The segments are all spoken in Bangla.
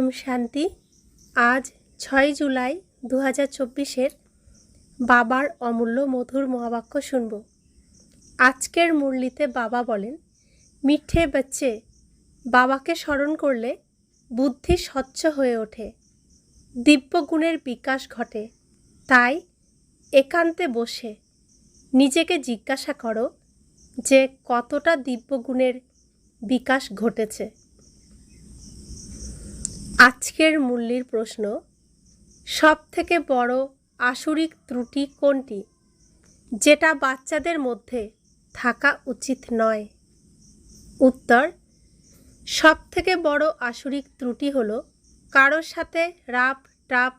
ওম শান্তি। আজ 6 জুলাই 2024 বাবার অমূল্য মধুর মহাবাক্য শুনব। আজকের মুরলিতে বাবা বলেন, মিঠে বাচ্চে, বাবাকে স্মরণ করলে বুদ্ধি স্বচ্ছ হয়ে ওঠে, দিব্যগুণের বিকাশ ঘটে। তাই একান্তে বসে নিজেকে জিজ্ঞাসা করো যে কতটা দিব্যগুণের বিকাশ ঘটেছে। আজকের মুরলির প্রশ্ন, সব থেকে বড় আসুরিক ত্রুটি কোনটি, যেটা বাচ্চাদের মধ্যে থাকা উচিত নয়? উত্তর, সব থেকে বড় আসুরিক ত্রুটি হলো কারোর সাথে রাপ টাপ,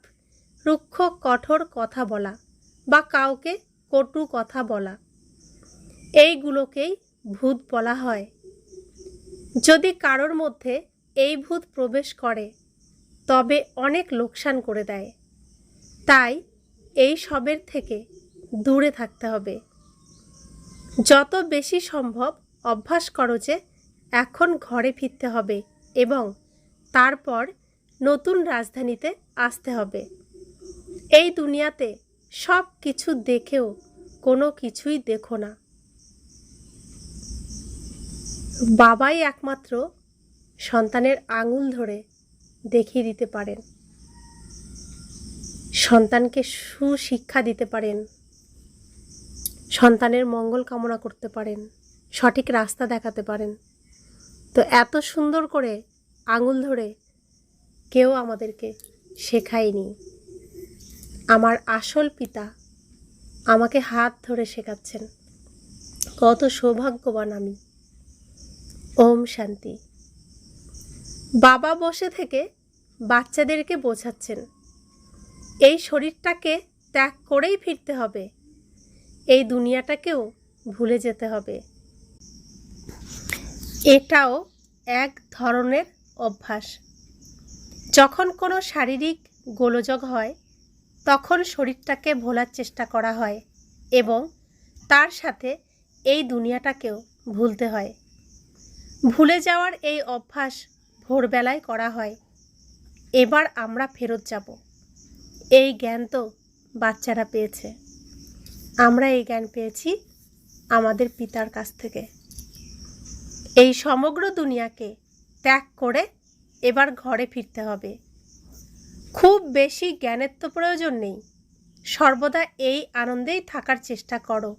রুক্ষ কঠোর কথা বলা বা কাউকে কটু কথা বলা। এইগুলোকেই ভূত বলা হয়। যদি কারোর মধ্যে এই ভূত প্রবেশ করে তবে অনেক লোকসান করে দেয়। তাই এই সবের থেকে দূরে থাকতে হবে। যত বেশি সম্ভব অভ্যাস করো যে এখন ঘরে ফিরতে হবে এবং তারপর নতুন রাজধানীতে আসতে হবে। এই দুনিয়াতে সব কিছু দেখেও কোনো কিছুই দেখো না। বাবাই একমাত্র সন্তানের আঙুল ধরে দেখিয়ে দিতে পারেন, সন্তানকে সুশিক্ষা দিতে পারেন, সন্তানের মঙ্গল কামনা করতে পারেন, সঠিক রাস্তা দেখাতে পারেন। তো এত সুন্দর করে আঙুল ধরে কেউ আমাদেরকে শেখায়নি। আমার আসল পিতা আমাকে হাত ধরে শেখাচ্ছেন। কত সৌভাগ্যবান আমি। ওম শান্তি। বাবা বসে থেকে বাচ্চাদেরকে বোঝাচ্ছেন, এই শরীরটাকে ত্যাগ করেই ফিরতে হবে, এই দুনিয়াটাকেও ভুলে যেতে হবে। এটাও এক ধরনের অভ্যাস। যখন কোনো শারীরিক গোলযোগ হয় তখন শরীরটাকে ভোলার চেষ্টা করা হয় এবং তার সাথে এই দুনিয়াটাকেও ভুলতে হয়। ভুলে যাওয়ার এই অভ্যাস ভোরবেলায় করা হয়। এবার আমরা ফেরত যাব। এই জ্ঞান তো বাচ্চারা পেয়েছে, আমরা এই জ্ঞান পেয়েছি আমাদের পিতার কাছ থেকে। এই সমগ্র দুনিয়াকে ত্যাগ করে এবার ঘরে ফিরতে হবে। খুব বেশি জ্ঞানের তো প্রয়োজন নেই, সর্বদা এই আনন্দেই থাকার চেষ্টা করো।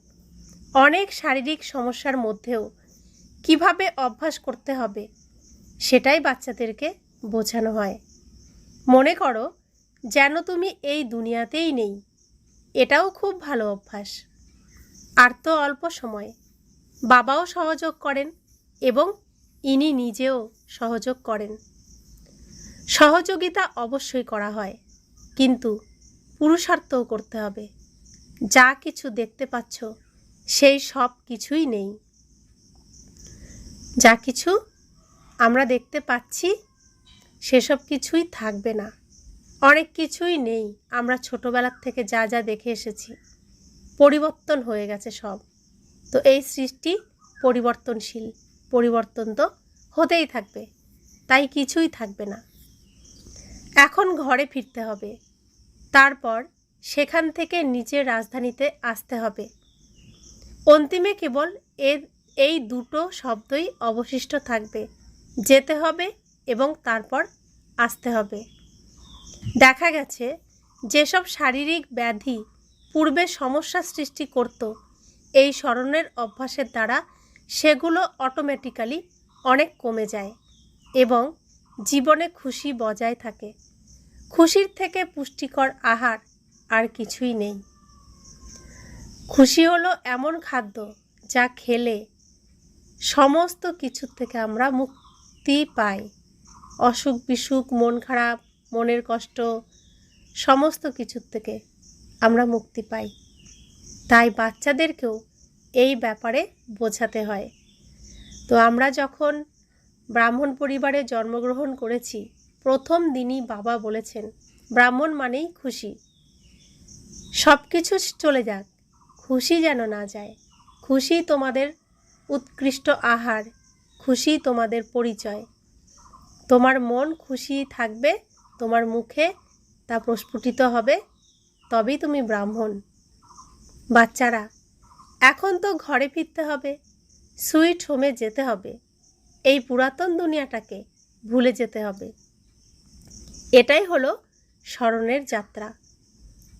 অনেক শারীরিক সমস্যার মধ্যেও কিভাবে অভ্যাস করতে হবে সেটাই বাচ্চাদেরকে বোঝানো হয়। মনে করো যেন তুমি এই দুনিয়াতেই নেই, এটাও খুব ভালো অভ্যাস। আর তো অল্প সময়, বাবাও সহযোগ করেন এবং ইনি নিজেও সহযোগ করেন। সহযোগিতা অবশ্যই করা হয়, কিন্তু পুরুষার্থও করতে হবে। যা কিছু দেখতে পাচ্ছ সেই সব কিছুই নেই। যা কিছু আমরা দেখতে পাচ্ছি সেসব কিছুই থাকবে না। অনেক কিছুই নেই। আমরা ছোটবেলার থেকে যা যা দেখে এসেছি পরিবর্তন হয়ে গেছে সব। তো এই সৃষ্টি পরিবর্তনশীল, পরিবর্তন তো হতেই থাকবে, তাই কিছুই থাকবে না। এখন ঘরে ফিরতে হবে, তারপর সেখান থেকে নিজের রাজধানীতে আসতে হবে। অন্তিমে কেবল এই দুটো শব্দই অবশিষ্ট থাকবে, যেতে হবে এবং তারপর আসতে হবে। দেখা গেছে যেসব শারীরিক ব্যাধি পূর্বে সমস্যা সৃষ্টি করত, এই স্মরণের অভ্যাসের দ্বারা সেগুলো অটোমেটিক্যালি অনেক কমে যায় এবং জীবনে খুশি বজায় থাকে। খুশির থেকে পুষ্টিকর আহার আর কিছুই নেই। খুশি হলো এমন খাদ্য যা খেলে সমস্ত কিছুর থেকে আমরা মুক্তি পাই। অসুখ বিসুখ, মন খারাপ, মনের কষ্ট, সমস্ত কিছুর থেকে আমরা মুক্তি পাই। তাই বাচ্চাদেরকেও এই ব্যাপারে বোঝাতে হয়। তো আমরা যখন ব্রাহ্মণ পরিবারে জন্মগ্রহণ করেছি, প্রথম দিনই বাবা বলেছেন ব্রাহ্মণ মানেই খুশি। সব কিছু চলে যাক, খুশি যেন না যায়। খুশি তোমাদের উৎকৃষ্ট আহার, খুশি তোমাদের পরিচয়। তোমার মন খুশি থাকবে, তোমার মুখে তা প্রস্ফুটিত হবে, তবেই তুমি ব্রাহ্মণ। বাচ্চারা, এখন তো ঘরে ফিরতে হবে, সুইট হোমে যেতে হবে, এই পুরাতন দুনিয়াটাকে ভুলে যেতে হবে। এটাই হলো স্মরণের যাত্রা।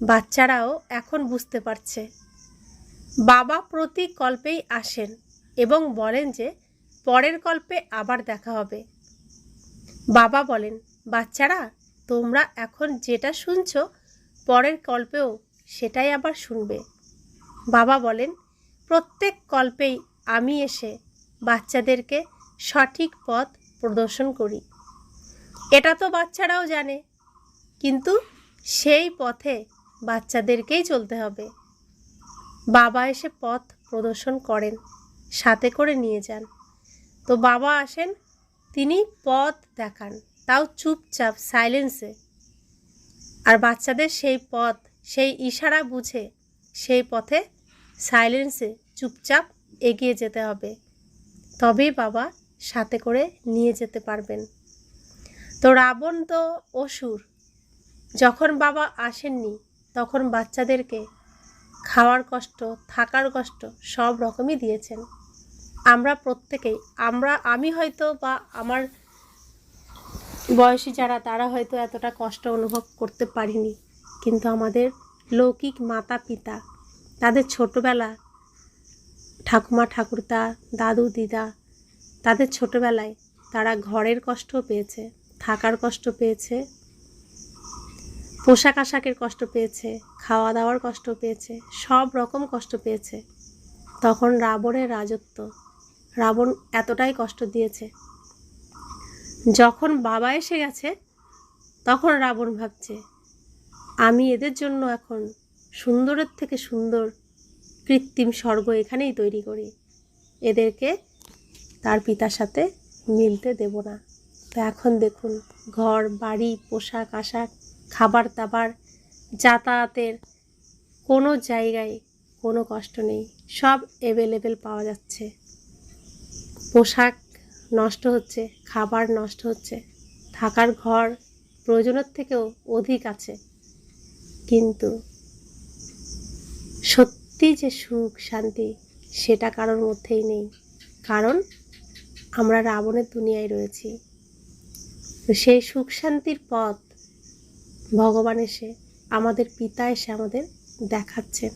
বাচ্চারাও এখন বুঝতে পারছে। বাবা প্রতি কল্পেই আসেন এবং বলেন যে পরের কল্পে আবার দেখা হবে। বাবা বলেন, বাচ্চারা, তোমরা এখন যেটা শুনছো পরের কল্পেও সেটাই আবার শুনবে। বাবা বলেন, প্রত্যেক কল্পেই আমি এসে বাচ্চাদেরকে সঠিক পথ প্রদর্শন করি। এটা তো বাচ্চারাও জানে, কিন্তু সেই পথে বাচ্চাদেরকেই চলতে হবে। বাবা এসে পথ প্রদর্শন করেন, সাথে করে নিয়ে যান। তো বাবা আসেন, তিনি পথ দেখান, তাও চুপচাপ সাইলেন্সে। আর বাচ্চাদের সেই পথ, সেই ইশারা বুঝে সেই পথে সাইলেন্সে চুপচাপ এগিয়ে যেতে হবে, তবেই বাবা সাথে করে নিয়ে যেতে পারবেন। তো রাবণ তো অসুর, যখন বাবা আসেননি তখন বাচ্চাদেরকে খাওয়ার কষ্ট, থাকার কষ্ট সব রকমই দিয়েছেন। আমরা প্রত্যেকেই, আমি হয়তো বা আমার বয়সী যারা, তারা হয়তো এতটা কষ্ট অনুভব করতে পারিনি, কিন্তু আমাদের লৌকিক মাতা পিতা, তাদের ছোটবেলা, ঠাকুমা ঠাকুরদা, দাদু দিদা, তাদের ছোটবেলায় তারা ঘরের কষ্ট পেয়েছে, থাকার কষ্ট পেয়েছে, পোশাক আশাকের কষ্ট পেয়েছে, খাওয়া দাওয়ার কষ্ট পেয়েছে, সব রকম কষ্ট পেয়েছে। তখন রাবণের রাজত্ব, রাবণ এতটাই কষ্ট দিয়েছে। যখন বাবা এসে গেছে তখন রাবণ ভাবছে, আমি এদের জন্য এখন সুন্দরের থেকে সুন্দর কৃত্রিম স্বর্গ এখানেই তৈরি করি, এদেরকে তার পিতার সাথে মিলতে দেব না। তো এখন দেখুন, ঘর বাড়ি, পোশাক আশাক, খাবার দাবার, যাতায়াতের কোনো জায়গায় কোনো কষ্ট নেই, সব অ্যাভেলেবেল পাওয়া যাচ্ছে। পোশাক নষ্ট হচ্ছে, খাবার নষ্ট হচ্ছে, থাকার ঘর প্রয়োজনের থেকেও অধিক আছে, কিন্তু সত্যি যে সুখ শান্তি সেটা কারোর মধ্যেই নেই, কারণ আমরা রাবণের দুনিয়ায় রয়েছি। তো সেই সুখ শান্তির পথ ভগবান এসে, আমাদের পিতা এসে আমাদের দেখাচ্ছেন।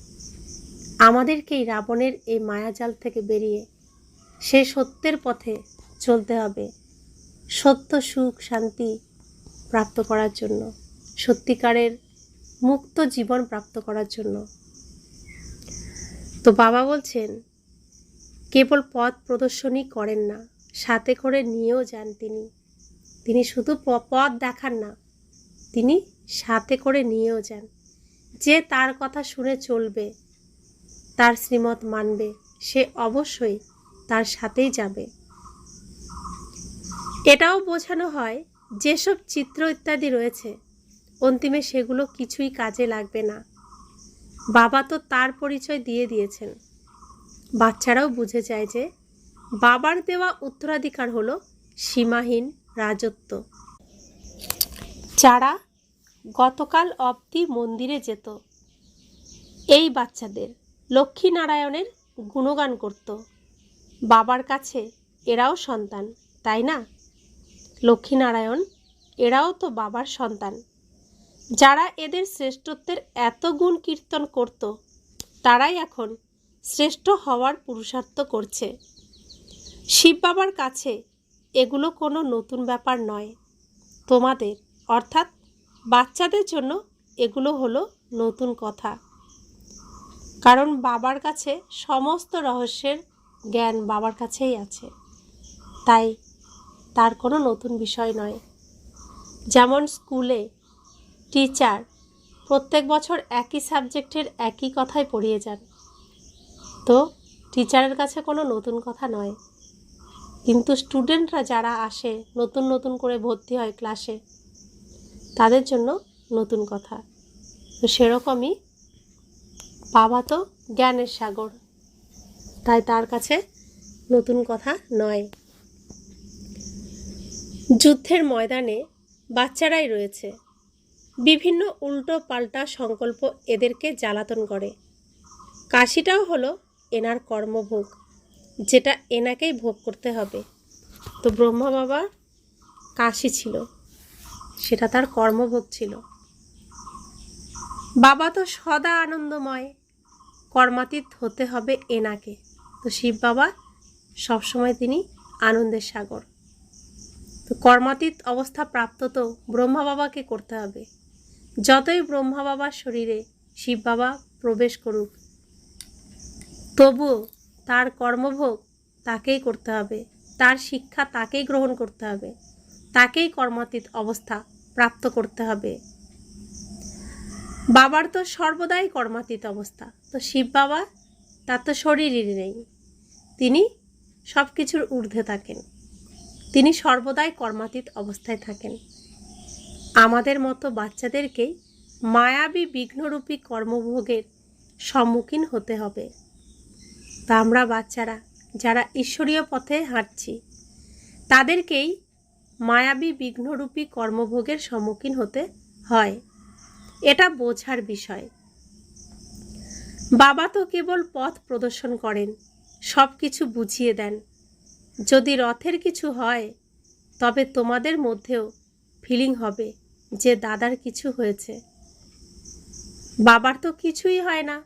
আমাদেরকেই রাবণের এই মায়াজাল থেকে বেরিয়ে সেই সত্যের পথে চলতে হবে, সত্য সুখ শান্তি প্রাপ্ত করার জন্য, সত্যিকারের মুক্ত জীবন প্রাপ্ত করার জন্য। তো বাবা বলছেন, কেবল পথ প্রদর্শনই করেন না, সাথে করে নিয়েও যান তিনি শুধু পথ দেখান না, তিনি সাথে করে নিয়েও যান। যে তার কথা শুনে চলবে, তার শ্রীমত মানবে, সে অবশ্যই তার সাথেই যাবে। এটাও বোঝানো হয়, যেসব চিত্র ইত্যাদি রয়েছে অন্তিমে সেগুলো কিছুই কাজে লাগবে না। বাবা তো তার পরিচয় দিয়ে দিয়েছেন। বাচ্চারাও বুঝে যায় যে বাবার দেওয়া উত্তরাধিকার হলো সীমাহীন রাজত্ব। যারা গতকাল অবধি মন্দিরে যেত, এই বাচ্চাদের লক্ষ্মীনারায়ণের গুণগান করত, বাবার কাছে এরাও সন্তান, তাই না? লক্ষ্মীনারায়ণ এরাও তো বাবার সন্তান। যারা এদের শ্রেষ্ঠত্বের এত গুণ কীর্তন করত, তারাই এখন শ্রেষ্ঠ হওয়ার পুরুষার্থ করছে। শিব বাবার কাছে এগুলো কোনো নতুন ব্যাপার নয়। তোমাদের অর্থাৎ বাচ্চাদের জন্য এগুলো হলো নতুন কথা, কারণ বাবার কাছে সমস্ত রহস্যের জ্ঞান বাবার কাছেই আছে, তাই তার কোনো নতুন বিষয় নয়। যেমন স্কুলে টিচার প্রত্যেক বছর একই সাবজেক্টের একই কথাই পড়িয়ে যান, তো টিচারের কাছে কোনো নতুন কথা নয়, কিন্তু স্টুডেন্টরা যারা আসে, নতুন নতুন করে ভর্তি হয় ক্লাসে, তাদের জন্য নতুন কথা। তো সেরকমই বাবা তো জ্ঞানের সাগর, তাই তার কাছে নতুন কথা নয়। যুদ্ধের ময়দানে বাচ্চারাই রয়েছে। বিভিন্ন উল্টো পাল্টা সংকল্প এদেরকে জ্বালাতন করে। কাশিটাও হলো এনার কর্মভোগ, যেটা এনাকেই ভোগ করতে হবে। তো ব্রহ্মা বাবা কাশি ছিল, সেটা তার কর্মভোগ ছিল। বাবা তো সদা আনন্দময়, কর্মাতীত হতে হবে এনাকে। তো শিব বাবা সবসময় তিনি আনন্দের সাগর। তো কর্মাতীত অবস্থা প্রাপ্ত তো ব্রহ্মা বাবাকে করতে হবে। যতই ব্রহ্মা বাবার শরীরে শিব বাবা প্রবেশ করুক, তবুও তার কর্মভোগ তাকেই করতে হবে, তার শিক্ষা তাকেই গ্রহণ করতে হবে, তাকেই কর্মাতীত অবস্থা প্রাপ্ত করতে হবে। বাবার তো সর্বদাই কর্মাতীত অবস্থা। তো শিব বাবা, তার তো শরীরই নেই, তিনি সব কিছুর ঊর্ধ্বে থাকেন, তিনি সর্বদাই কর্মাতীত অবস্থায় থাকেন। আমাদের মতো বাচ্চাদেরকেই মায়াবী বিঘ্নরূপী কর্মভোগের সম্মুখীন হতে হবে। তা আমরা বাচ্চারা যারা ঈশ্বরীয় পথে হাঁটছি, তাদেরকেই মায়াবী বিঘ্নরূপী কর্মভোগের সম্মুখীন হতে হয়। এটা বোঝার বিষয়। বাবা তো কেবল পথ প্রদর্শন করেন, সব কিছু বুঝিয়ে দেন। যদি রথের কিছু হয়, তবে তোমাদের মধ্যেও ফিলিং হবে যে দাদার কিছু হয়েছে। বাবার তো কিছুই হয় না।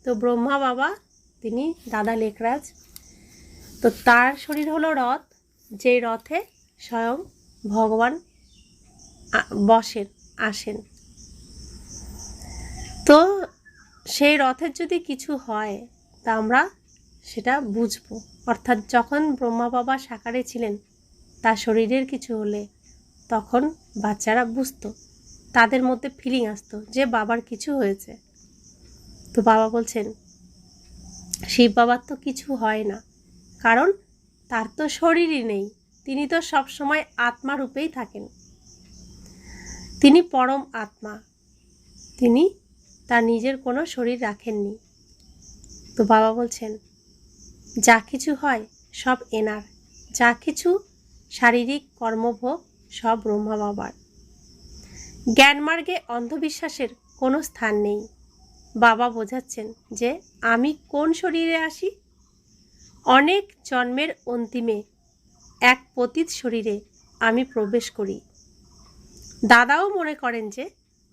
তো ব্রহ্মা বাবা, তিনি দাদা লেকরাজ। তো তার শরীর হলো রথ, যেই রথে স্বয়ং ভগবান বসেন, আসেন। তো সেই রথের যদি কিছু হয়, তা আমরা সেটা বুঝবো। অর্থাৎ যখন ব্রহ্মা বাবা সাকারে ছিলেন, তার শরীরের কিছু হলে তখন বাচ্চারা বুঝতো, তাদের মধ্যে ফিলিং আসতো যে বাবার কিছু হয়েছে। তো বাবা বলছেন, শিব বাবার তো কিছু হয় না, কারণ তার তো শরীরই নেই, তিনি তো সবসময় আত্মা রূপেই থাকেন, তিনি পরম আত্মা, তিনি তার নিজের কোনো শরীর রাখেননি। তো বাবা বলছেন, যা কিছু হয় সব এনার, যা কিছু শারীরিক কর্মভোগ সব ব্রহ্মা বাবার। জ্ঞানমার্গে অন্ধবিশ্বাসের কোনো স্থান নেই। বাবা বোঝাচ্ছেন যে আমি কোন শরীরে আসি? অনেক জন্মের অন্তিমে এক পতিত শরীরে আমি প্রবেশ করি। দাদাও মনে করেন যে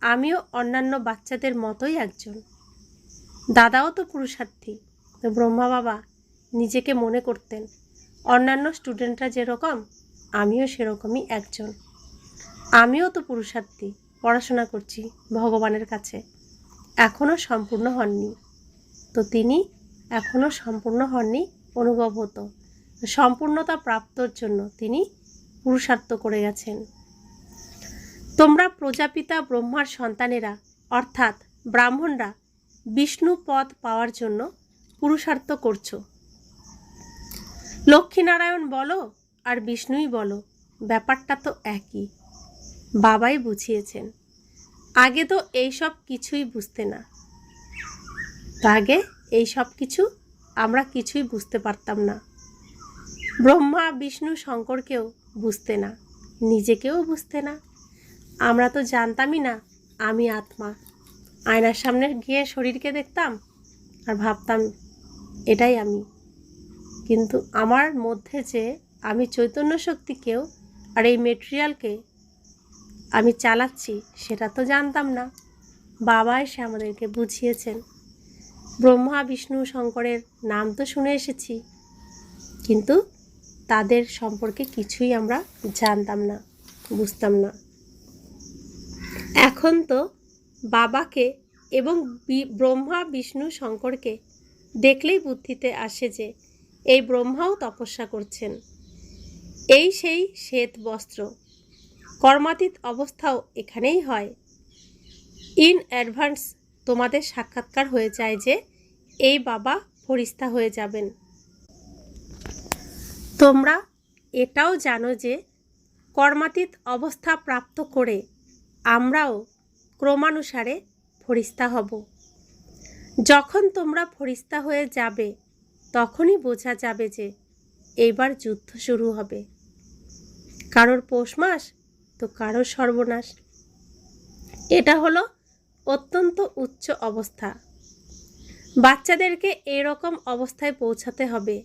আমিও অন্যান্য বাচ্চাদের মতোই একজন। দাদাও তো পুরুষার্থী। তো ব্রহ্মা বাবা নিজেকে মনে করতেন, অন্যান্য স্টুডেন্টরা যেরকম, আমিও সেরকমই একজন। আমিও তো পুরুষার্থী, পড়াশোনা করছি ভগবানের কাছে, এখনও সম্পূর্ণ হননি। তো তিনি এখনও সম্পূর্ণ হননি, অনুভব হতো। সম্পূর্ণতা প্রাপ্তর জন্য তিনি পুরুষার্থ করে গেছেন। তোমরা প্রজাপিতা ব্রহ্মার সন্তানেরা, অর্থাৎ ব্রাহ্মণরা, বিষ্ণু পদ পাওয়ার জন্য পুরুষার্থ করছো। লক্ষ্মীনারায়ণ বলো আর বিষ্ণুই বলো, ব্যাপারটা তো একই। বাবাই বুঝিয়েছেন। আগে তো এইসব কিছুই বুঝতে না। আগে এই সব কিছু আমরা কিছুই বুঝতে পারতাম না। ব্রহ্মা বিষ্ণু শঙ্করকেও বুঝতে না, নিজেকেও বুঝতে না। আমরা তো জানতামই না আমি আত্মা। আয়নার সামনে গিয়ে শরীরকে দেখতাম আর ভাবতাম এটাই আমি, কিন্তু আমার মধ্যে যে আমি চৈতন্য শক্তিকেও আর এই মেটেরিয়ালকে আমি চালাচ্ছি, সেটা তো জানতাম না। বাবা এসে আমাদেরকে বুঝিয়েছেন। ব্রহ্মা বিষ্ণু শঙ্করের নাম তো শুনে এসেছি, কিন্তু তাদের সম্পর্কে কিছুই আমরা জানতাম না, বুঝতাম না। এখন তো বাবাকে এবং ব্রহ্মা বিষ্ণু শঙ্করকে দেখলেই বুদ্ধিতে আসে যে এই ব্রহ্মাও তপস্যা করছেন। এই সেই শ্বেত বস্ত্র, কর্মাতীত অবস্থাও এখানেই হয়। ইন অ্যাডভান্স তোমাদের সাক্ষাৎকার হয়ে যায় যে এই বাবা ফরিস্তা হয়ে যাবেন। তোমরা এটাও জানো যে কর্মাতীত অবস্থা প্রাপ্ত করে আমরাও ক্রমানুসারে ফরিস্তা হব। যখন তোমরা ফরিস্তা হয়ে যাবে, তখনই বোঝা যাবে যে এইবার যুদ্ধ শুরু হবে। কারোর পৌষ মাস তো কারোর সর্বনাশ। এটা হলো অত্যন্ত উচ্চ অবস্থা। বাচ্চাদেরকে এরকম অবস্থায় পৌঁছাতে হবে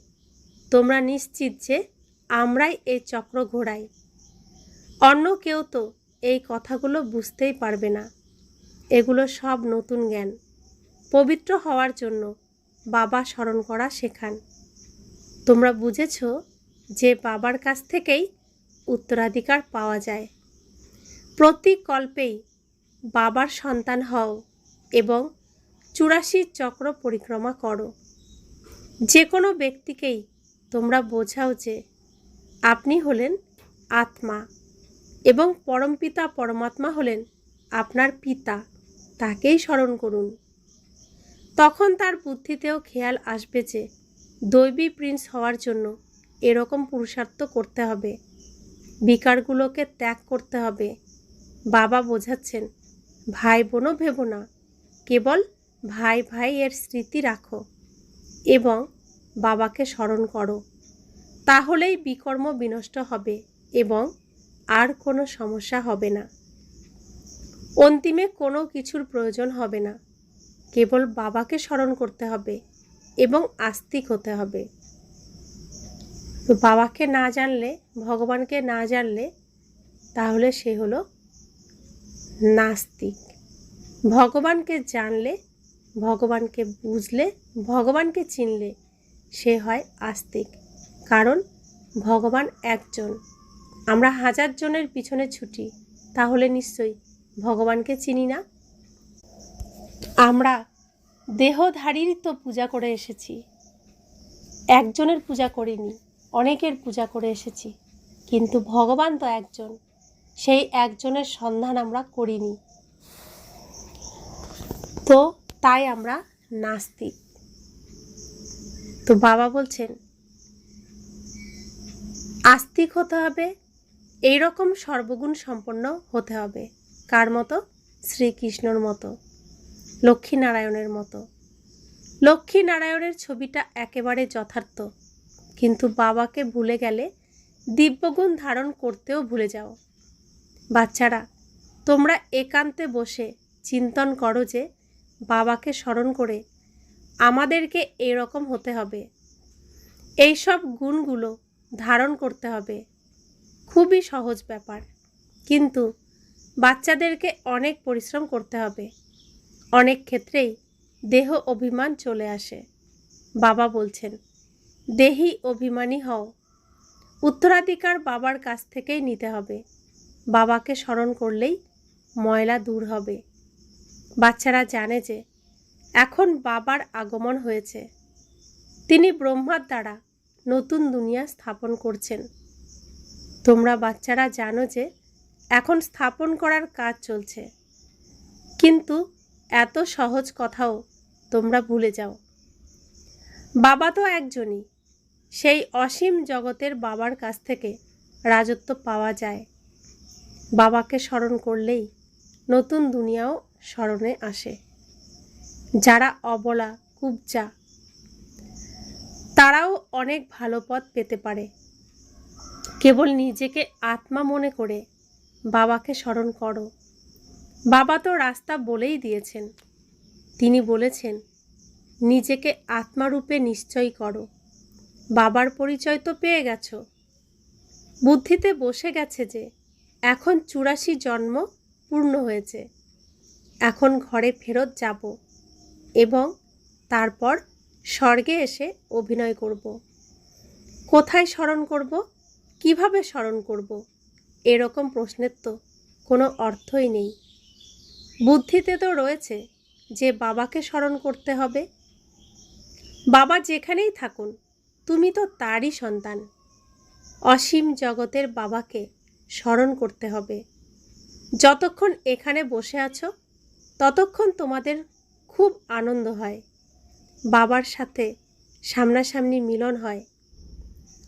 তোমরা নিশ্চিত যে আমরাই এই চক্র ঘোরাই। অন্য কেউ তো এই কথাগুলো বুঝতেই পারবে না। এগুলো সব নতুন জ্ঞান। পবিত্র হওয়ার জন্য বাবা স্মরণ করা শেখান। তোমরা বুঝেছ যে বাবার কাছ থেকেই উত্তরাধিকার পাওয়া যায়। প্রতি কল্পেই বাবার সন্তান হও এবং 84 চক্র পরিক্রমা করো। যে কোনো ব্যক্তিকেই তোমরা বোঝাও যে আপনি হলেন আত্মা এবং পরমপিতা পরমাত্মা হলেন আপনার পিতা, তাকেই স্মরণ করুন। তখন তার বুদ্ধিতেও খেয়াল আসবে যে দৈবী প্রিন্স হওয়ার জন্য এরকম পুরুষার্থ করতে হবে, বিকারগুলোকে ত্যাগ করতে হবে। বাবা বোঝাচ্ছেন, ভাই বোনও ভেবো না, কেবল ভাই ভাই এর স্মৃতি রাখো এবং বাবাকে স্মরণ করো। তাহলেই বিকর্ম বিনষ্ট হবে এবং আর কোনো সমস্যা হবে না। অন্তিমে কোনো কিছুর প্রয়োজন হবে না, কেবল বাবাকে স্মরণ করতে হবে এবং আস্তিক হতে হবে। তো বাবাকে না জানলে, ভগবানকে না জানলে, তাহলে সে হলো নাস্তিক। ভগবানকে জানলে, ভগবানকে বুঝলে, ভগবানকে চিনলে সে হয় আস্তিক। কারণ ভগবান একজন, আমরা হাজার জনের পিছনে ছুটি, তাহলে নিশ্চয়ই ভগবানকে চিনি না। আমরা দেহধারীর তো পূজা করে এসেছি, একজনের পূজা করিনি, অনেকের পূজা করে এসেছি, কিন্তু ভগবান তো একজন, সেই একজনের সন্ধান আমরা করিনি। তো তাই আমরা নাস্তিক। তো বাবা বলছেন আস্তিক হতে হবে, এইরকম সর্বগুণ সম্পন্ন হতে হবে। কার মতো? শ্রীকৃষ্ণর মতো, লক্ষ্মীনারায়ণের মতো। লক্ষ্মীনারায়ণের ছবিটা একেবারে যথার্থ, কিন্তু বাবাকে ভুলে গেলে দিব্যগুণ ধারণ করতেও ভুলে যাও। বাচ্চারা, তোমরা একান্তে বসে চিন্তন করো যে বাবাকে স্মরণ করে আমাদেরকে এরকম হতে হবে, এইসব গুণগুলো ধারণ করতে হবে। খুবই সহজ ব্যাপার, কিন্তু বাচ্চাদেরকে অনেক পরিশ্রম করতে হবে। অনেক ক্ষেত্রেই দেহ অভিমান চলে আসে। বাবা বলছেন দেহি অভিমানী হও। উত্তরাধিকার বাবার কাছ থেকেই নিতে হবে। বাবাকে স্মরণ করলেই ময়লা দূর হবে। বাচ্চারা জানে যে এখন বাবার আগমন হয়েছে, তিনি ব্রহ্মার দ্বারা নতুন দুনিয়া স্থাপন করছেন। তোমরা বাচ্চারা জানো যে এখন স্থাপন করার কাজ চলছে, কিন্তু এত সহজ কথাও তোমরা ভুলে যাও। বাবা তো একজনই, সেই অসীম জগতের বাবার কাছ থেকে রাজত্ব পাওয়া যায়। বাবাকে স্মরণ করলেই নতুন দুনিয়াও স্মরণে আসে। যারা অবলা কুবজা, তারাও অনেক ভালো পথ পেতে পারে। কেবল নিজেকে আত্মা মনে করে বাবাকে স্মরণ করো। বাবা তো রাস্তা বলেই দিয়েছেন। তিনি বলেছেন নিজেকে আত্মারূপে নিশ্চয় করো। বাবার পরিচয় তো পেয়ে গেছো। বুদ্ধিতে বসে গেছে যে এখন 84 জন্ম পূর্ণ হয়েছে, এখন ঘরে ফেরত যাব এবং তারপর স্বর্গে এসে অভিনয় করব। কোথায় স্মরণ করব, কিভাবে স্মরণ করব, এরকম প্রশ্নের তো কোনো অর্থই নেই। বুদ্ধিতে তো রয়েছে যে বাবাকে স্মরণ করতে হবে। বাবা যেখানেই থাকুন, তুমি তো তারই সন্তান। অসীম জগতের বাবাকে স্মরণ করতে হবে। যতক্ষণ এখানে বসে আছো ততক্ষণ তোমাদের খুব আনন্দ হয়, বাবার সাথে সামনাসামনি মিলন হয়।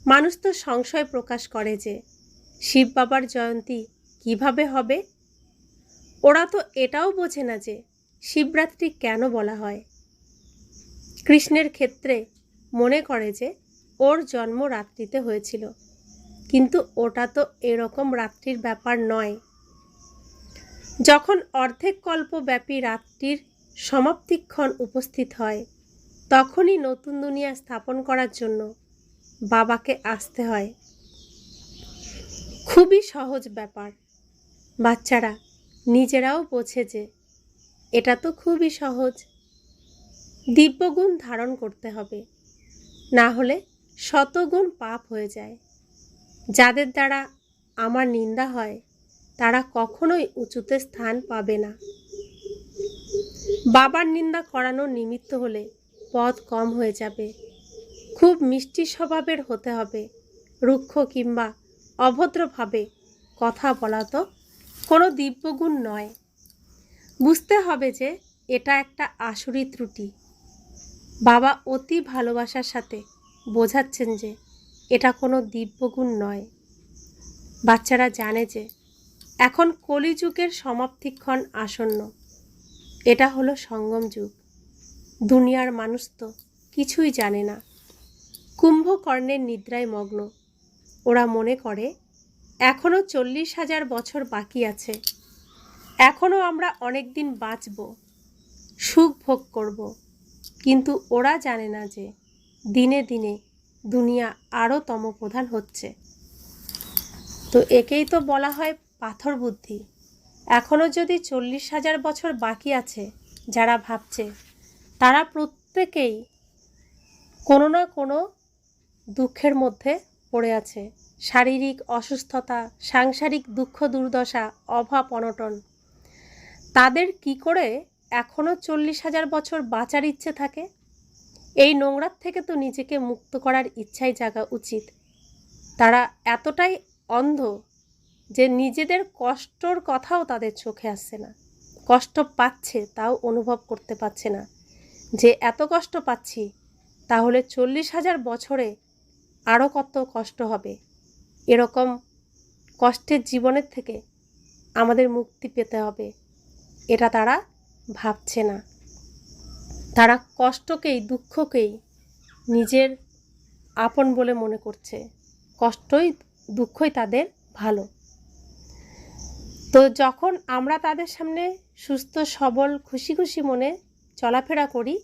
মানুষ তো সংশয় প্রকাশ করে যে শিব বাবার জয়ন্তী কিভাবে হবে। ওরা তো এটাও বোঝে না যে শিবরাত্রি কেন বলা হয়। কৃষ্ণের ক্ষেত্রে মনে করে যে ওর জন্ম রাত্রিতে হয়েছিল, কিন্তু ওটা তো এরকম রাত্রির ব্যাপার নয়। যখন অর্ধেক কল্পব্যাপী রাত্রির সমাপ্তিক্ষণ উপস্থিত হয়, তখনই নতুন দুনিয়া স্থাপন করার জন্য বাবাকে আসতে হয়। খুবই সহজ ব্যাপার। বাচ্চারা নিজেরাও বোঝে যে এটা তো খুবই সহজ। দিব্যগুণ ধারণ করতে হবে, না হলে শতগুণ পাপ হয়ে যায়। যাদের দ্বারা আমার নিন্দা হয় তারা কখনোই উঁচুতে স্থান পাবে না। বাবার নিন্দা করানোর নিমিত্ত হলে পদ কম হয়ে যাবে। খুব মিষ্টি স্বভাবের হতে হবে। রুক্ষ কিংবা অভদ্রভাবে কথা বলা তো কোনো দিব্যগুণ নয়। বুঝতে হবে যে এটা একটা আসুরি ত্রুটি। বাবা অতি ভালোবাসার সাথে বোঝাচ্ছেন যে এটা কোনো দিব্যগুণ নয়। বাচ্চারা জানে যে এখন কলিযুগের সমাপ্তিক্ষণ আসন্ন। এটা হলো সঙ্গম যুগ। দুনিয়ার মানুষ তো কিছুই জানে না। কুম্ভকর্ণের নিদ্রায় মগ্ন। ওরা মনে করে এখনও 40,000 বছর বাকি আছে, এখনও আমরা অনেক দিন বাঁচব, সুখ ভোগ করব। কিন্তু ওরা জানে না যে দিনে দিনে দুনিয়া আরও তমপ্রধান হচ্ছে। তো একেই তো বলা হয় পাথর বুদ্ধি। এখনও যদি 40,000 বছর বাকি আছে, যারা ভাবছে তারা প্রত্যেকেই কোনো না কোনো দুঃখের মধ্যে পড়ে আছে। শারীরিক অসুস্থতা, সাংসারিক দুঃখ দুর্দশা, অভাব অনটন। তাদের কি করে এখনও 40,000 বছর বাঁচার ইচ্ছে থাকে? এই নোংরার থেকে তো নিজেকে মুক্ত করার ইচ্ছাই জাগা উচিত। তারা এতটাই অন্ধ যে নিজেদের কষ্টর কথাও তাদের চোখে আসছে না। কষ্ট পাচ্ছে তাও অনুভব করতে পারছে না যে এত কষ্ট পাচ্ছি, তাহলে 40,000 বছরে আরও কত কষ্ট হবে। এরকম কষ্টের জীবনের থেকে আমাদের মুক্তি পেতে হবে, এটা তারা ভাবছে না। তারা কষ্টকেই, দুঃখকেই নিজের আপন বলে মনে করছে। কষ্টই, দুঃখই তাদের ভালো। তো যখন আমরা তাদের সামনে সুস্থ সবল খুশি খুশি মনে চলাফেরা করি,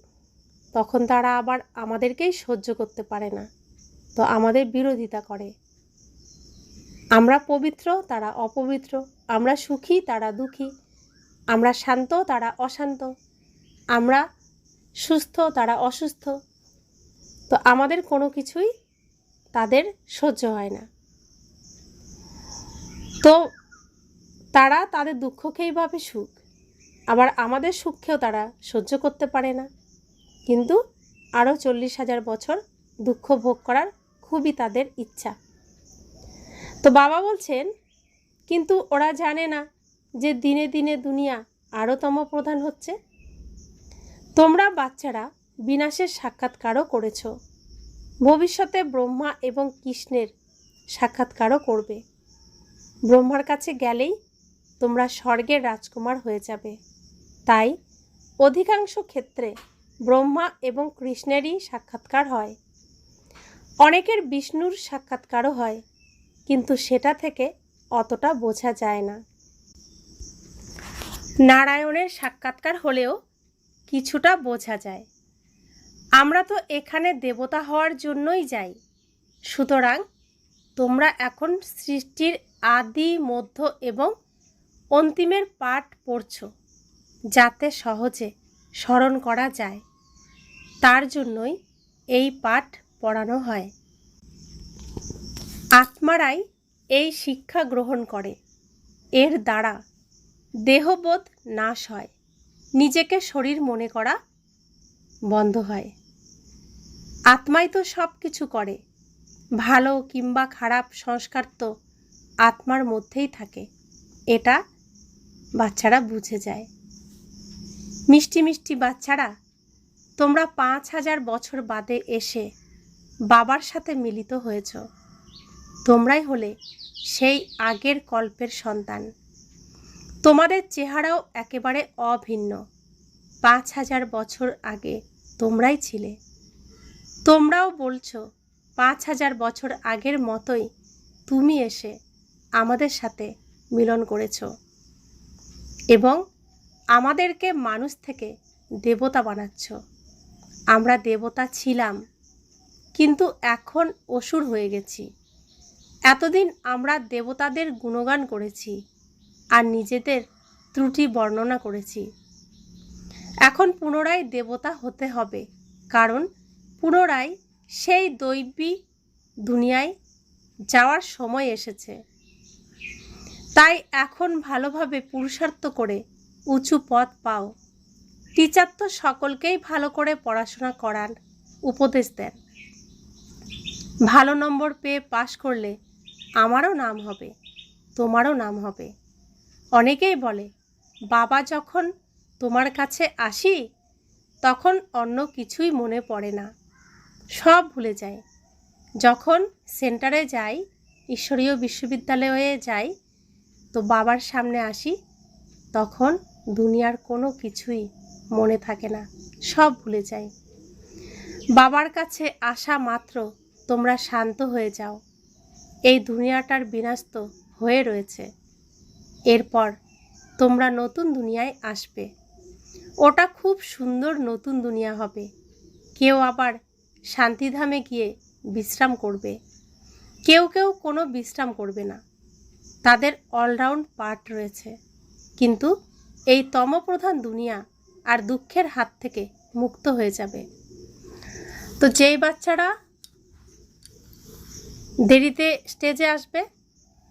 তখন তারা আবার আমাদেরকেই সহ্য করতে পারে না, তো আমাদের বিরোধিতা করে। আমরা পবিত্র, তারা অপবিত্র। আমরা সুখী, তারা দুঃখী। আমরা শান্ত, তারা অশান্ত। আমরা সুস্থ, তারা অসুস্থ। তো আমাদের কোনো কিছুই তাদের সহ্য হয় না। তো তারা তাদের দুঃখকেই ভাবে সুখ, আবার আমাদের সুখকেও তারা সহ্য করতে পারে না। কিন্তু আরও 40,000 বছর দুঃখ ভোগ করার খুবই তাদের ইচ্ছা। তো বাবা বলছেন, কিন্তু ওরা জানে না যে দিনে দিনে দুনিয়া আরও তমপ্রধান হচ্ছে। তোমরা বাচ্চারা বিনাশের সাক্ষাৎকারও করেছ, ভবিষ্যতে ব্রহ্মা এবং কৃষ্ণের সাক্ষাৎকারও করবে। ব্রহ্মার কাছে গেলেই তোমরা স্বর্গের রাজকুমার হয়ে যাবে। তাই অধিকাংশ ক্ষেত্রে ব্রহ্মা এবং কৃষ্ণেরই সাক্ষাৎকার হয়। অনেকের বিষ্ণুর সাক্ষাৎকারও হয়, কিন্তু সেটা থেকে অতটা বোঝা যায় না। নারায়ণের সাক্ষাৎকার হলেও কিছুটা বোঝা যায়। আমরা তো এখানে দেবতা হওয়ার জন্যই যাই। সুতরাং তোমরা এখন সৃষ্টির আদি, মধ্য এবং অন্তিমের পাঠ পড়ছ, যাতে সহজে স্মরণ করা যায়। তার জন্যই এই পাঠ পড়ানো হয়। আত্মারাই এই শিক্ষা গ্রহণ করে। এর দ্বারা দেহবোধ নাশ হয়, নিজেকে শরীর মনে করা বন্ধ হয়। আত্মাই তো সব কিছু করে। ভালো কিংবা খারাপ সংস্কার তো আত্মার মধ্যেই থাকে, এটা বাচ্চারা বুঝে যায়। মিষ্টি মিষ্টি বাচ্চারা, তোমরা 5,000 বছর বাদে এসে বাবার সাথে মিলিত হয়েছ। তোমরাই হলে সেই আগের কল্পের সন্তান। তোমাদের চেহারাও একেবারে অভিন্ন। 5,000 বছর আগে তোমরাই ছিলে। তোমরাও বলছো 5,000 বছর আগের মতোই তুমি এসে আমাদের সাথে মিলন করেছ এবং আমাদেরকে মানুষ থেকে দেবতা বানাচ্ছ। আমরা দেবতা ছিলাম, কিন্তু এখন অসুর হয়ে গেছি। এতদিন আমরা দেবতাদের গুণগান করেছি আর নিজেদের ত্রুটি বর্ণনা করেছি। এখন পুনরায় দেবতা হতে হবে, কারণ পুনরায় সেই দৈবী দুনিয়ায় যাওয়ার সময় এসেছে। তাই এখন ভালোভাবে পুরুষার্থ করে উঁচু পদ পাও। টিচার তো সকলকেই ভালো করে পড়াশোনা করার উপদেশ দেন। ভালো নম্বর পেয়ে পাশ করলে আমারও নাম হবে, তোমারও নাম হবে। অনেকেই বলে, বাবা যখন তোমার কাছে আসি তখন অন্য কিছুই মনে পড়ে না, সব ভুলে যায়। যখন সেন্টারে যাই, ঈশ্বরীয় বিশ্ববিদ্যালয়ে যাই, তো বাবার সামনে আসি, তখন দুনিয়ার কোনো কিছুই মনে থাকে না, সব ভুলে যাই। বাবার কাছে আসা মাত্র তোমরা শান্ত হয়ে যাও। এই দুনিয়াটার বিনাশ তো হয়ে রয়েছে, এরপর তোমরা নতুন দুনিয়ায় আসবে। ওটা খুব সুন্দর নতুন দুনিয়া হবে। কেউ আবার শান্তিধামে গিয়ে বিশ্রাম করবে, কেউ কেউ কোনো বিশ্রাম করবে না। তাদের অলরাউন্ড পার্ট রয়েছে, কিন্তু এই তমপ্রধান দুনিয়া আর দুঃখের হাত থেকে মুক্ত হয়ে যাবে। তো যেই বাচ্চারা দেরিতে স্টেজে আসবে,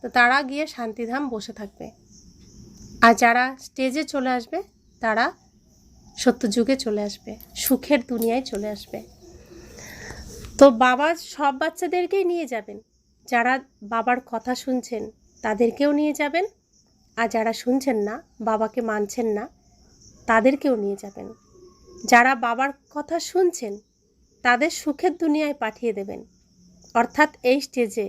তো তারা গিয়ে শান্তিধাম বসে থাকবে, আর যারা স্টেজে চলে আসবে তারা সত্যযুগে চলে আসবে, সুখের দুনিয়ায় চলে আসবে। তো বাবা সব বাচ্চাদেরকেই নিয়ে যাবেন। যারা বাবার কথা শুনছেন তাদেরকেও নিয়ে যাবেন, আর যারা শুনছেন না, বাবাকে মানছেন না, তাদেরকেও নিয়ে যাবেন। যারা বাবার কথা শুনছেন তাদের সুখের দুনিয়ায় পাঠিয়ে দেবেন, অর্থাৎ এই স্টেজে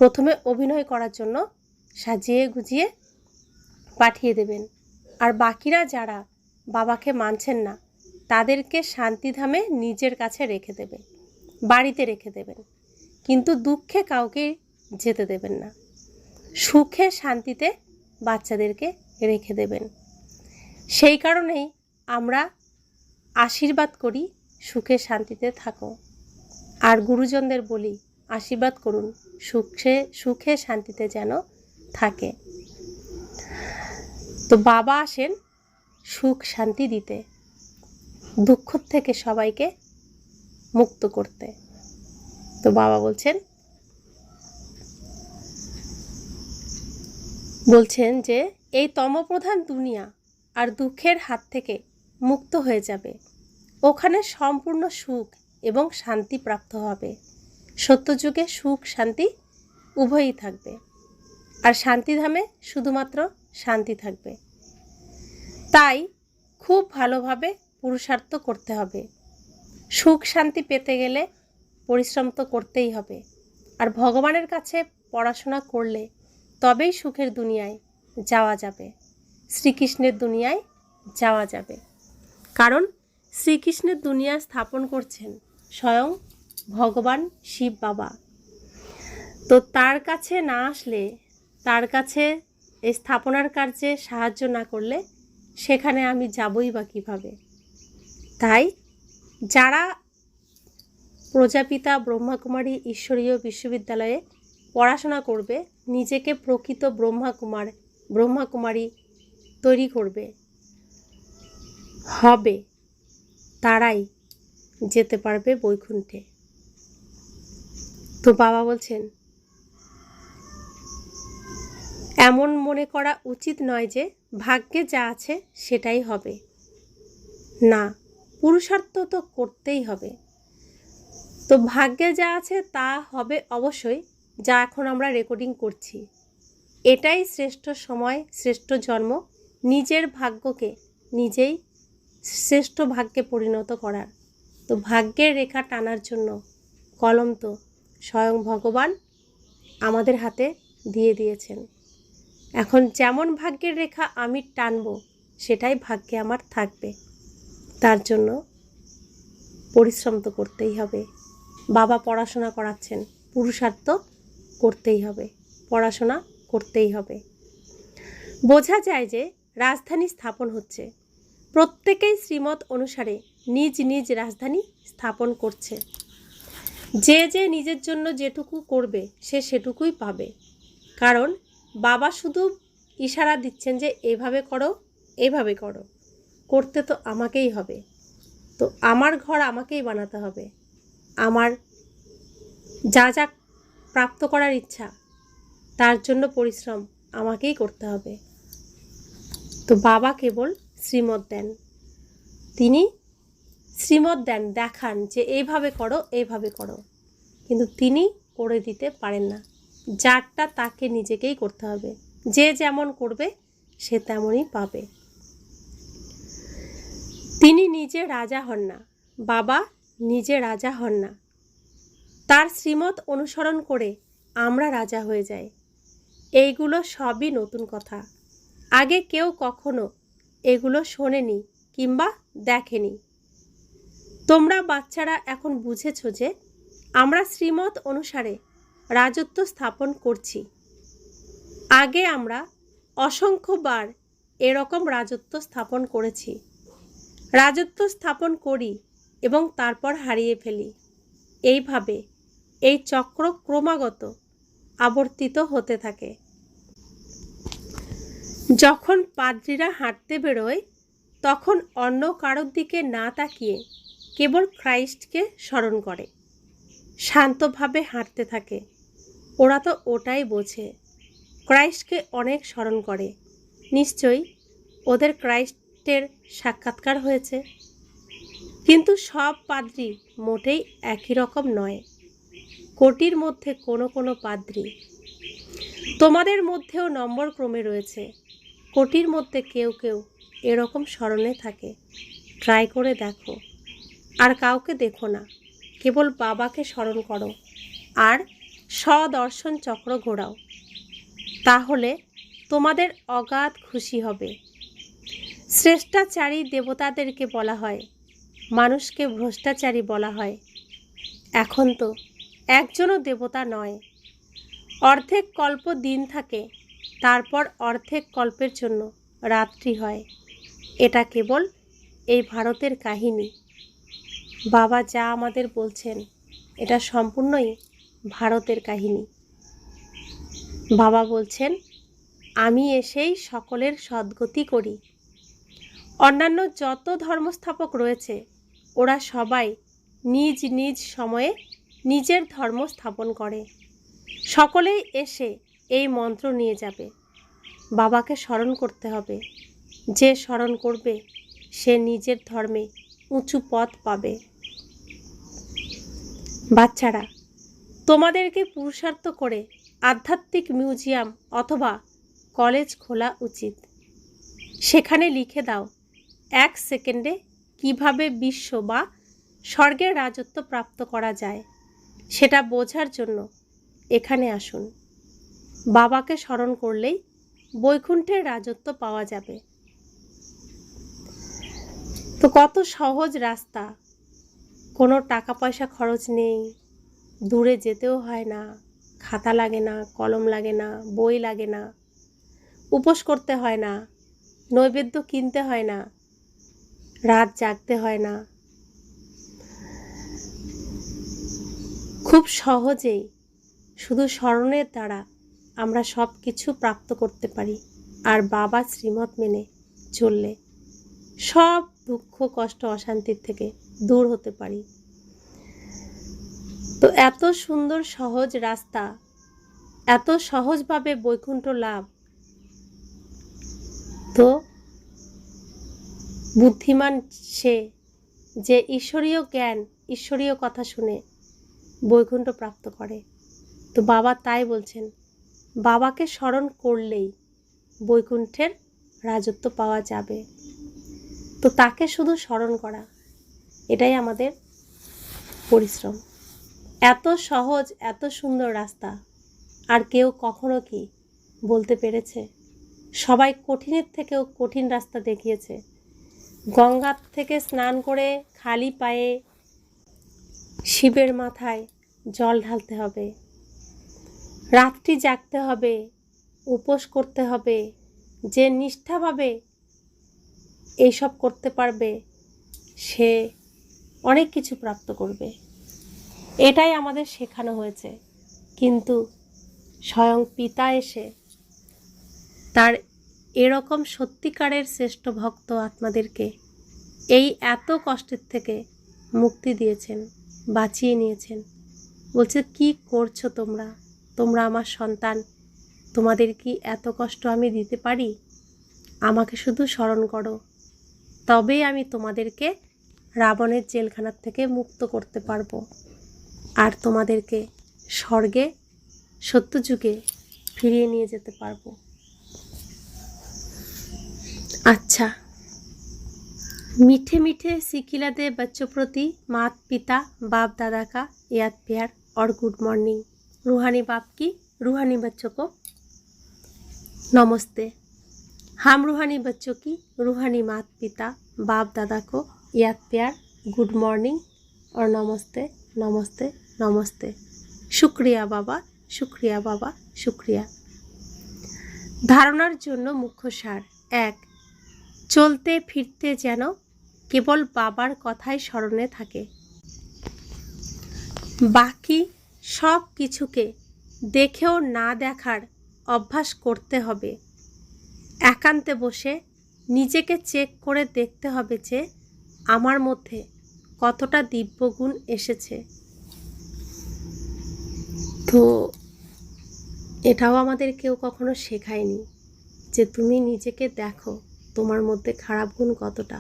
প্রথমে অভিনয় করার জন্য সাজিয়ে গুজিয়ে পাঠিয়ে দেবেন। আর বাকিরা যারা বাবাকে মানছেন না তাদেরকে শান্তিধামে নিজের কাছে রেখে দেবে, বাড়িতে রেখে দেবেন, কিন্তু দুঃখে কাউকে যেতে দেবেন না। সুখে শান্তিতে বাচ্চাদেরকে রেখে দেবেন। সেই কারণেই আমরা আশীর্বাদ করি, সুখে শান্তিতে থাকো। আর গুরুজনদের বলি, আশীর্বাদ করুন সুখে শান্তিতে যেন থাকে। তো বাবা আসেন সুখ শান্তি দিতে, দুঃখ থেকে সবাইকে মুক্ত করতে। তো বাবা বলছেন যে এই তমপ্রধান দুনিয়া আর দুঃখের হাত থেকে মুক্ত হয়ে যাবে। ওখানে সম্পূর্ণ সুখ এবং শান্তি প্রাপ্ত হবে। সত্যযুগে সুখ শান্তি উভয়ই থাকবে, আর শান্তিধামে শুধুমাত্র শান্তি থাকবে। তাই খুব ভালোভাবে পুরুষার্থ করতে হবে। সুখ শান্তি পেতে গেলে পরিশ্রম তো করতেই হবে, আর ভগবানের কাছে পড়াশোনা করলে তবেই সুখের দুনিয়ায় যাওয়া যাবে, শ্রীকৃষ্ণের দুনিয়ায় যাওয়া যাবে। কারণ শ্রীকৃষ্ণের দুনিয়া স্থাপন করছেন স্বয়ং ভগবান শিব বাবা। তো তার কাছে না আসলে, তার কাছে এই স্থাপনার কার্যে সাহায্য না করলে সেখানে আমি যাবই বা কীভাবে? তাই যারা প্রজাপিতা ব্রহ্মাকুমারী ঈশ্বরীয় বিশ্ববিদ্যালয়ে পড়াশোনা করবে, নিজেকে প্রকৃত ব্রহ্মাকুমারী তৈরি করবে হবে, তারাই যেতে পারবে বৈকুণ্ঠে। তো বাবা বলছেন, এমন মনে করা উচিত নয় যে ভাগ্যে যা আছে সেটাই হবে। না, পুরুষার্থ তো করতেই হবে। তো ভাগ্যে যা আছে তা হবে অবশ্যই, যা এখন আমরা রেকর্ডিং করছি। এটাই শ্রেষ্ঠ সময়, শ্রেষ্ঠ জন্ম, নিজের ভাগ্যকে নিজেই শ্রেষ্ঠ ভাগ্যে পরিণত করার। তো ভাগ্যের রেখা টানার জন্য কলম তো স্বয়ং ভগবান আমাদের হাতে দিয়ে দিয়েছেন। এখন যেমন ভাগ্যের রেখা আমি টানব, সেটাই ভাগ্যে আমার থাকবে। তার জন্য পরিশ্রম তো করতেই হবে। বাবা পড়াশোনা করাচ্ছেন, পুরুষার্থ করতেই হবে, পড়াশোনা করতেই হবে। বোঝা যায় যে রাজধানী স্থাপন হচ্ছে, প্রত্যেকেই শ্রীমত অনুসারে নিজ নিজ রাজধানী স্থাপন করছে। যে যে নিজের জন্য যেটুকু করবে সে সেটুকুই পাবে, কারণ বাবা শুধু ইশারা দিচ্ছেন যে এইভাবে করো, এইভাবে করো, করতে তো আমাকেই হবে। তো আমার ঘর আমাকেই বানাতে হবে, আমার যা যা প্রাপ্ত করার ইচ্ছা তার জন্য পরিশ্রম আমাকেই করতে হবে। তো বাবা কেবল শ্রীমত দেন, তিনি শ্রীমত দেন, দেখান যে এইভাবে করো, এইভাবে করো, কিন্তু তিনি করে দিতে পারেন না। যারটা তাকে নিজেকেই করতে হবে, যে যেমন করবে সে তেমনই পাবে। তিনি নিজে রাজা হন না, বাবা নিজে রাজা হন না, তার শ্রীমত অনুসরণ করে আমরা রাজা হয়ে যাই। এইগুলো সবই নতুন কথা, আগে কেউ কখনো এগুলো শোনেনি কিংবা দেখেনি। তোমরা বাচ্চারা এখন বুঝেছ যে আমরা শ্রীমত অনুসারে রাজত্ব স্থাপন করছি। আগে আমরা অসংখ্যবার এরকম রাজত্ব স্থাপন করেছি, রাজত্ব স্থাপন করি এবং তারপর হারিয়ে ফেলি। এইভাবে এই চক্র ক্রমাগত আবর্তিত হতে থাকে। যখন পাদ্রীরা হাঁটতে বেরোয় তখন অন্য কারোর দিকে না তাকিয়ে কেবল খ্রাইস্টকে স্মরণ করে, শান্তভাবে হাঁটতে থাকে। ওরা তো ওটাই বোঝে, ক্রাইস্টকে অনেক স্মরণ করে। নিশ্চয়ই ওদের ক্রাইস্টের সাক্ষাৎকার হয়েছে, কিন্তু সব পাদ্রী মোটেই একই রকম নয়। কোটির মধ্যে কোনো কোনো পাদ্রী, তোমাদের মধ্যেও নম্বর ক্রমে রয়েছে, কোটির মধ্যে কেউ কেউ এরকম স্মরণে থাকে। ট্রাই করে দেখো, আর কাউকে দেখো না, কেবল বাবাকে স্মরণ করো আর স্বদর্শন চক্র ঘোরাও, তাহলে তোমাদের অগাধ খুশি হবে। শ্রেষ্টাচারী দেবতাদেরকে বলা হয়, মানুষকে ভ্রষ্টাচারী বলা হয়। এখন তো একজনও দেবতা নয়। অর্ধেক কল্প দিন থাকে, তারপর অর্ধেক কল্পের জন্য রাত্রি হয়। এটা কেবল এই ভারতের কাহিনী। বাবা যা আমাদের বলছেন এটা সম্পূর্ণই ভারতের কাহিনী। বাবা বলছেন, আমি এসেই সকলের সদ্গতি করি। অন্যান্য যত ধর্মস্থাপক রয়েছে ওরা সবাই নিজ নিজ সময়ে নিজের ধর্ম স্থাপন করে। সকলেই এসে এই মন্ত্র নিয়ে যাবে, বাবাকে স্মরণ করতে হবে। যে স্মরণ করবে সে নিজের ধর্মে উঁচু পদ পাবে। বাচ্চারা, তোমাদেরকে পুরুষার্থ করে আধ্যাত্মিক মিউজিয়াম অথবা কলেজ খোলা উচিত। সেখানে লিখে দাও 1 সেকেন্ডে কিভাবে বিশ্ব বা স্বর্গের রাজত্ব প্রাপ্ত করা যায়। সেটা বোঝার জন্য এখানে আসুন। বাবাকে স্মরণ করলেই বৈকুণ্ঠের রাজত্ব পাওয়া যাবে। তো কত সহজ রাস্তা, কোনো টাকা পয়সা খরচ নেই, দূরে যেতেও হয় না, খাতা লাগে না, কলম লাগে না, বই লাগে না, উপোস করতে হয় না, নৈবেদ্য কিনতে হয় না, রাত জাগতে হয় না। খুব সহজেই শুধু স্মরণের দ্বারা আমরা সব কিছু প্রাপ্ত করতে পারি। আর বাবা শ্রীমত মেনে চললে সব দুঃখ কষ্ট অশান্তির থেকে দূর হতে পারি। তো এত সুন্দর সহজ রাস্তা, এত সহজভাবে বৈকুণ্ঠ লাভ, তো বুদ্ধিমান সে যে ঈশ্বরীয় জ্ঞান, ঈশ্বরীয় কথা শুনে বৈকুণ্ঠ প্রাপ্ত করে। তো বাবা তাই বলছেন, বাবাকে স্মরণ করলেই বৈকুণ্ঠের রাজত্ব পাওয়া যাবে। তো তাকে শুধু স্মরণ করা, এটাই আমাদের পরিশ্রম। এত সহজ, এত সুন্দর রাস্তা আর কেউ কখনো কি বলতে পেরেছে? সবাই কঠিনের থেকেও কঠিন রাস্তা দেখিয়েছে। গঙ্গার থেকে স্নান করে খালি পায়ে শিবের মাথায় জল ঢালতে হবে, রাত্রি জাগতে হবে, উপোস করতে হবে। যে নিষ্ঠাভাবে এইসব করতে পারবে সে অনেক কিছু প্রাপ্ত করবে, এটাই আমাদের শেখানো হয়েছে। কিন্তু স্বয়ং পিতা এসে তার এরকম সত্যিকারের শ্রেষ্ঠ ভক্ত আত্মাদেরকে এই এত কষ্টের থেকে মুক্তি দিয়েছেন, বাঁচিয়ে নিয়েছেন। বলছে, কি করছো তোমরা? তোমরা আমার সন্তান, তোমাদের কি এত কষ্ট আমি দিতে পারি? আমাকে শুধু স্মরণ করো, তবেই আমি তোমাদেরকে রাবণের জেলখানার থেকে মুক্ত করতে পারবো, আর তোমাদেরকে স্বর্গে সত্যযুগে ফিরিয়ে নিয়ে যেতে পারবো। अच्छा, मीठे मीठे सिकिला दे बच्चों प्रति माता पिता बाप दादा का याद प्यार और गुड मॉर्निंग। रूहानी बाप की रूहानी बच्चों को नमस्ते। हम रूहानी बच्चों की रूहानी माता पिता बाप दादा को याद प्यार, गुड मॉर्निंग और नमस्ते नमस्ते नमस्ते। शुक्रिया बाबा, शुक्रिया बाबा, शुक्रिया। धारणार जोन्नो मुख्य सार एक, চলতে ফিরতে যেন কেবল বাবার কথাই স্মরণে থাকে। বাকি সব কিছুকে দেখেও না দেখার অভ্যাস করতে হবে। একান্তে বসে নিজেকে চেক করে দেখতে হবে যে আমার মধ্যে কতটা দিব্যগুণ এসেছে। তো এটাও আমাদের কেউ কখনো শেখায়নি যে তুমি নিজেকে দেখো তোমার মধ্যে খারাপ গুণ কতটা।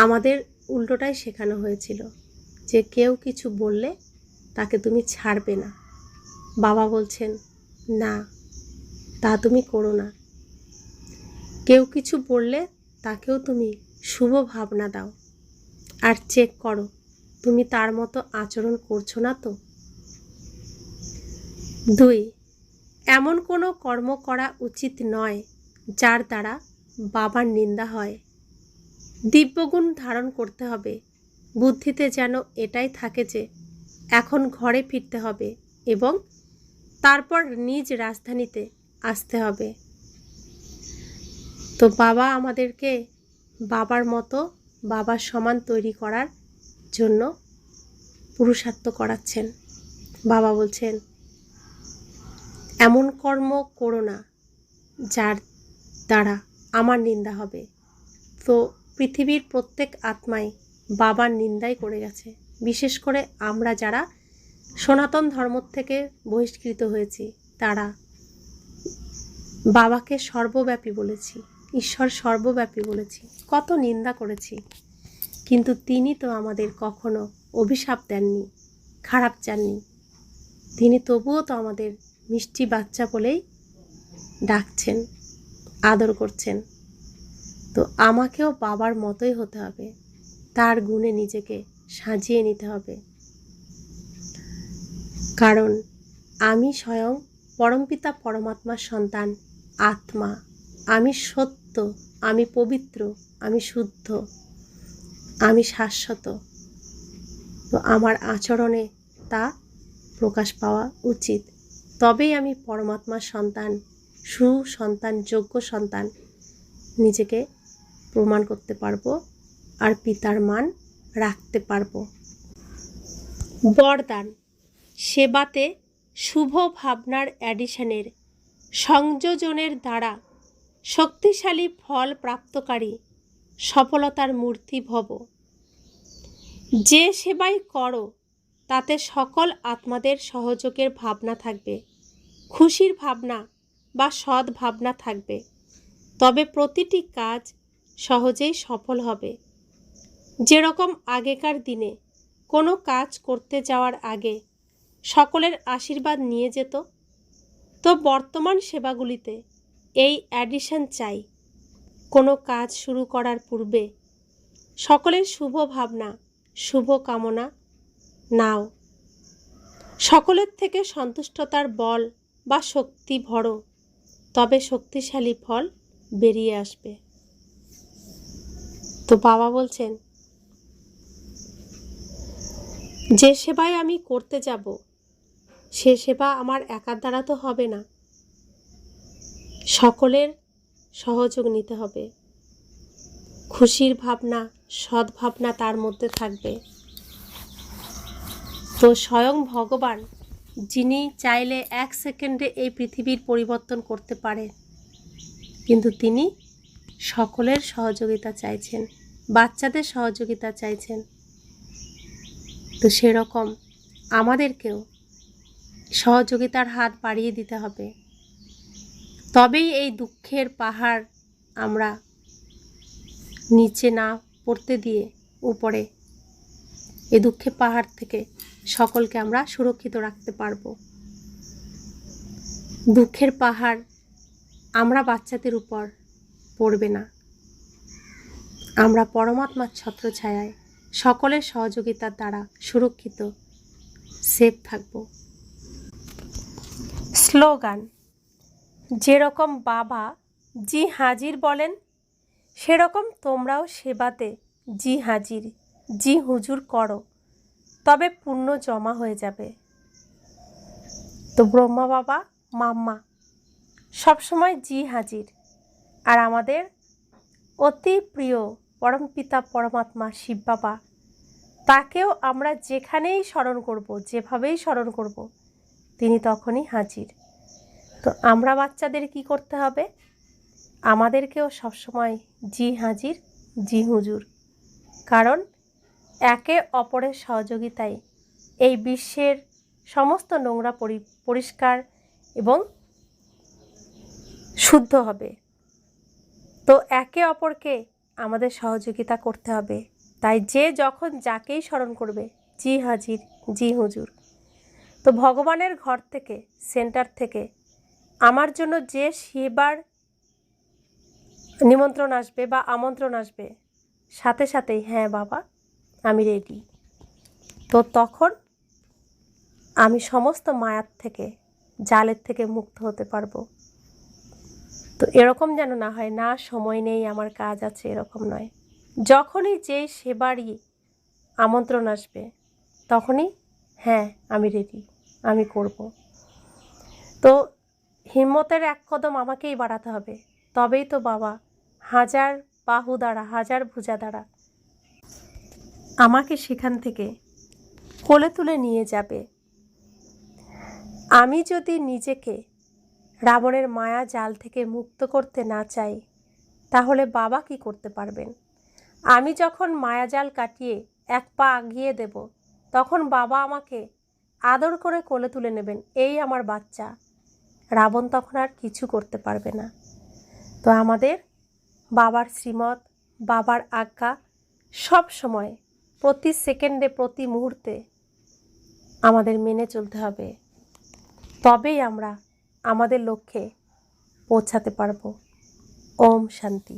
আমাদের উল্টোটাই শেখানো হয়েছিল যে কেউ কিছু বললে তাকে তুমি ছাড়বে না। বাবা বলছেন, না, তা তুমি করো না। কেউ কিছু বললে তাকেও তুমি শুভ ভাবনা দাও, আর চেক করো তুমি তার মতো আচরণ করছো না তো। 2, এমন কোনো কর্ম করা উচিত নয় যার দ্বারা বাবার নিন্দা হয়। দিব্যগুণ ধারণ করতে হবে। বুদ্ধিতে যেন এটাই থাকে যে এখন ঘরে ফিরতে হবে এবং তারপর নিজ রাজধানীতে আসতে হবে। তো বাবা আমাদেরকে বাবার মতো, বাবার সমান তৈরি করার জন্য পুরুষার্থ করাচ্ছেন। বাবা বলছেন, এমন কর্ম করো না যার দ্বারা আমার নিন্দা হবে। তো পৃথিবীর প্রত্যেক আত্মাই বাবার নিন্দাই করে গেছে। বিশেষ করে আমরা যারা সনাতন ধর্ম থেকে বহিষ্কৃত হয়েছি তারা বাবাকে সর্বব্যাপী বলেছি, ঈশ্বর সর্বব্যাপী বলেছি, কত নিন্দা করেছি, কিন্তু তিনি তো আমাদের কখনো অভিশাপ দেননি, খারাপ চাননি। তিনি তবুও তো আমাদের মিষ্টি বাচ্চা বলেই ডাকছেন, আদর করছেন। তো আমাকেও বাবার মতোই হতে হবে, তার গুণে নিজেকে সাজিয়ে নিতে হবে। কারণ আমি স্বয়ং পরমপিতা পরমাত্মার সন্তান, আত্মা। আমি সত্য, আমি পবিত্র, আমি শুদ্ধ, আমি শাশ্বত। তো আমার আচরণে তা প্রকাশ পাওয়া উচিত। তবেই আমি পরমাত্মার সন্তান, সুসন্তান, যোগ্য সন্তান নিজেকে প্রমাণ করতে পারবো আর পিতার মান রাখতে পারবো। বরদান, সেবাতে শুভ ভাবনার অ্যাডিশনের সংযোজনের দ্বারা শক্তিশালী ফল প্রাপ্তকারী সফলতার মূর্তি ভব। যে সেবাই করো তাতে সকল আত্মাদের সহযোগের ভাবনা থাকবে, খুশির ভাবনা বা সৎ ভাবনা থাকবে, তবে প্রতিটি কাজ সহজেই সফল হবে। যেরকম আগেকার দিনে কোনো কাজ করতে যাওয়ার আগে সকলের আশীর্বাদ নিয়ে যেত, তো বর্তমান সেবাগুলিতে এই অ্যাডিশন চাই। কোনো কাজ শুরু করার পূর্বে সকলের শুভ ভাবনা, শুভ কামনা নাও। সকলের থেকে সন্তুষ্টতার বল বা শক্তি ভরো, তবে শক্তিশালী ফল বেরিয়ে আসবে। তো বাবা বলছেন, যে সেবায় আমি করতে যাব সে সেবা আমার একার দ্বারা তো হবে না, সকলের সহযোগ নিতে হবে। খুশির ভাবনা, সৎ ভাবনা তার মধ্যে থাকবে। তো স্বয়ং ভগবান, যিনি চাইলে 1 সেকেন্ডে এই পৃথিবীর পরিবর্তন করতে পারেন, কিন্তু তিনি সকলের সহযোগিতা চাইছেন, বাচ্চাদের সহযোগিতা চাইছেন। তো সেরকম আমাদেরকেও সহযোগিতার হাত বাড়িয়ে দিতে হবে, তবেই এই দুঃখের পাহাড় আমরা নিচে না পড়তে দিয়ে উপরে এই দুঃখের পাহাড় থেকে সকলকে আমরা সুরক্ষিত রাখতে পারবো। দুঃখের পাহাড় আমরা বাচ্চাদের উপর পড়বে না, আমরা পরমাত্মার ছত্রছায়ায় সকলের সহযোগিতার দ্বারা সুরক্ষিত, সেফ থাকব। স্লোগান: যেরকম বাবা জি হাজির বলেন, সেরকম তোমরাও সেবাতে জি হাজির, জি হুজুর করো, তবে পুণ্য জমা হয়ে যাবে। তো ব্রহ্মা বাবা, মাম্মা সবসময় জি হাজির, আর আমাদের অতি প্রিয় পরমপিতা পরমাত্মা শিব বাবা, তাকেও আমরা যেখানেই স্মরণ করব, যেভাবেই স্মরণ করব, তিনি তখনই হাজির। তো আমরা বাচ্চাদের কি করতে হবে? আমাদেরকেও সবসময় জি হাজির, জি হুজুর, কারণ একে অপরের সহযোগিতায় এই বিশ্বের সমস্ত নোংরা পরিষ্কার এবং শুদ্ধ হবে। তো একে অপরকে আমাদের সহযোগিতা করতে হবে। তাই যে যখন যাকেই স্মরণ করবে, জি হাজির, জি হুজুর। তো ভগবানের ঘর থেকে, সেন্টার থেকে আমার জন্য যে সেবার নিমন্ত্রণ আসবে বা আমন্ত্রণ আসবে, সাথে সাথেই হ্যাঁ বাবা আমি রেডি। তো তখন আমি সমস্ত মায়ার থেকে, জালের থেকে মুক্ত হতে পারবো। তো এরকম যেন না হয়, না সময় নেই, আমার কাজ আছে, এরকম নয়। যখনই যেই সেবারই আমন্ত্রণ আসবে, তখনই হ্যাঁ আমি রেডি, আমি করব। তো হিম্মতের এক কদম আমাকেই বাড়াতে হবে, তবেই তো বাবা হাজার বাহু দ্বারা, হাজার ভুজা দ্বারা আমাকে সেখান থেকে কোলে তুলে নিয়ে যাবে। আমি যদি নিজেকে রাবণের মায়া জাল থেকে মুক্ত করতে না চাই, তাহলে বাবা কি করতে পারবেন? আমি যখন মায়াজাল কাটিয়ে এক পা এগিয়ে দেব, তখন বাবা আমাকে আদর করে কোলে তুলে নেবেন, এই আমার বাচ্চা। রাবণ তখন আর কিছু করতে পারবে না। তো আমাদের বাবার শ্রীমত, বাবার আজ্ঞা সব সময়, প্রতি সেকেন্ডে, প্রতি মুহূর্তে আমাদের মেনে চলতে হবে, তবেই আমরা আমাদের লক্ষ্যে পৌঁছাতে পারবো। ওম শান্তি।